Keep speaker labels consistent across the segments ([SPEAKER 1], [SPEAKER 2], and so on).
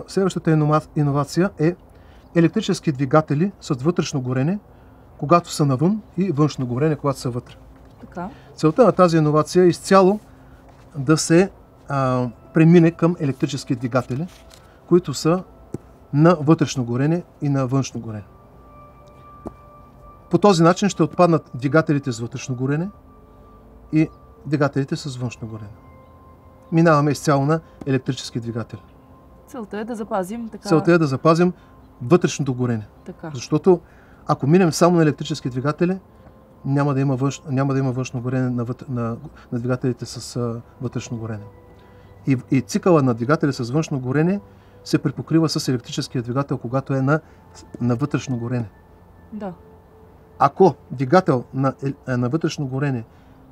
[SPEAKER 1] Следващата иновация е електрически двигатели с вътрешно горене, когато са навън, и външно горене, когато са вътре.
[SPEAKER 2] Така.
[SPEAKER 1] Целта на тази иновация е изцяло да се премине към електрически двигатели, които са на вътрешно горене и на външно горене. По този начин ще отпаднат двигателите с вътрешно горене и двигателите с външно горене. Минаваме изцяло на електрически двигатели.
[SPEAKER 2] Целта е да запазим така...
[SPEAKER 1] Целта е да запазим вътрешното горене.
[SPEAKER 2] Така.
[SPEAKER 1] Защото ако минем само на електрически двигатели, няма да има външно горене на двигателите с вътрешно горене. И цикъла на двигатели с външно горене се припокрива с електрическия двигател, когато е на вътрешно горене.
[SPEAKER 2] Да.
[SPEAKER 1] Ако двигател на вътрешно горене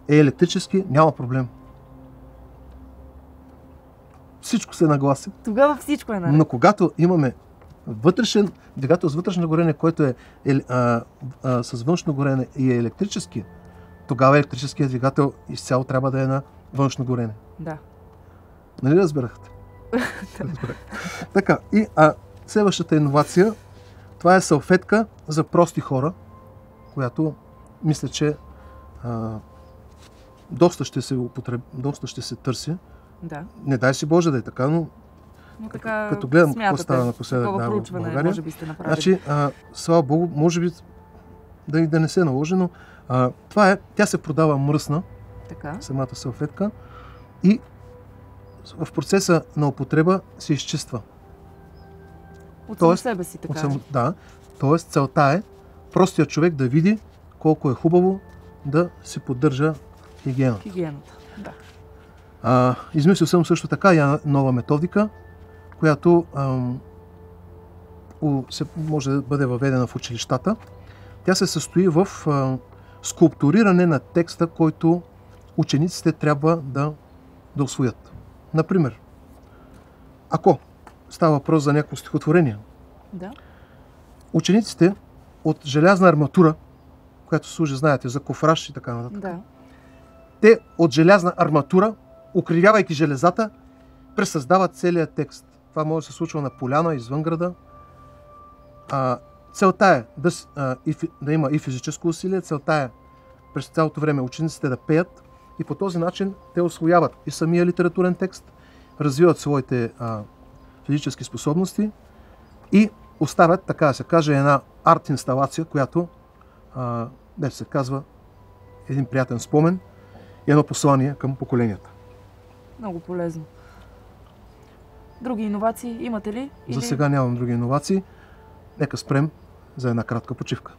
[SPEAKER 1] е електрически, няма проблем. Всичко се нагласи.
[SPEAKER 2] Тогава всичко е наред.
[SPEAKER 1] Но когато имаме вътрешен двигател с вътрешно горене, който е с външно горене и е електрически, тогава електрическият двигател изцяло трябва да е на външно горене.
[SPEAKER 2] Да.
[SPEAKER 1] Нали разбирахте? Така, и следващата иновация, това е салфетка за прости хора, която мисля, че доста ще се търси.
[SPEAKER 2] Да.
[SPEAKER 1] Не дай си Боже да е така, но
[SPEAKER 2] така,
[SPEAKER 1] като гледам какво става напоследък в България,
[SPEAKER 2] може би сте направили.
[SPEAKER 1] значи, слава Богу, може би да не се наложи, но тя се продава мръсна,
[SPEAKER 2] така.
[SPEAKER 1] Самата салфетка, и в процеса на употреба се изчиства.
[SPEAKER 2] От само себе си, така.
[SPEAKER 1] Да, т.е. целта е простият човек да види колко е хубаво да си поддържа хигиената.
[SPEAKER 2] Да.
[SPEAKER 1] Измислил съм също така и нова методика, която може да бъде въведена в училищата. Тя се състои в скулптуриране на текста, който учениците трябва да усвоят. Например, ако става въпрос за някакво стихотворение,
[SPEAKER 2] да,
[SPEAKER 1] учениците от желязна арматура, която служи, знаете, за кофраж и така нататък,
[SPEAKER 2] да,
[SPEAKER 1] те от желязна арматура, укривявайки железата, пресъздават целият текст. Това може да се случва на поляна, извън града. Целта е да има и физическо усилие, целта е през цялото време учениците да пеят и по този начин те усвояват и самия литературен текст, развиват своите физически способности и оставят, така да се каже, една арт-инсталация, която се казва един приятен спомен и едно послание към поколенията.
[SPEAKER 2] Много полезно. Други иновации имате ли?
[SPEAKER 1] За сега нямам други иновации. Нека спрем за една кратка почивка.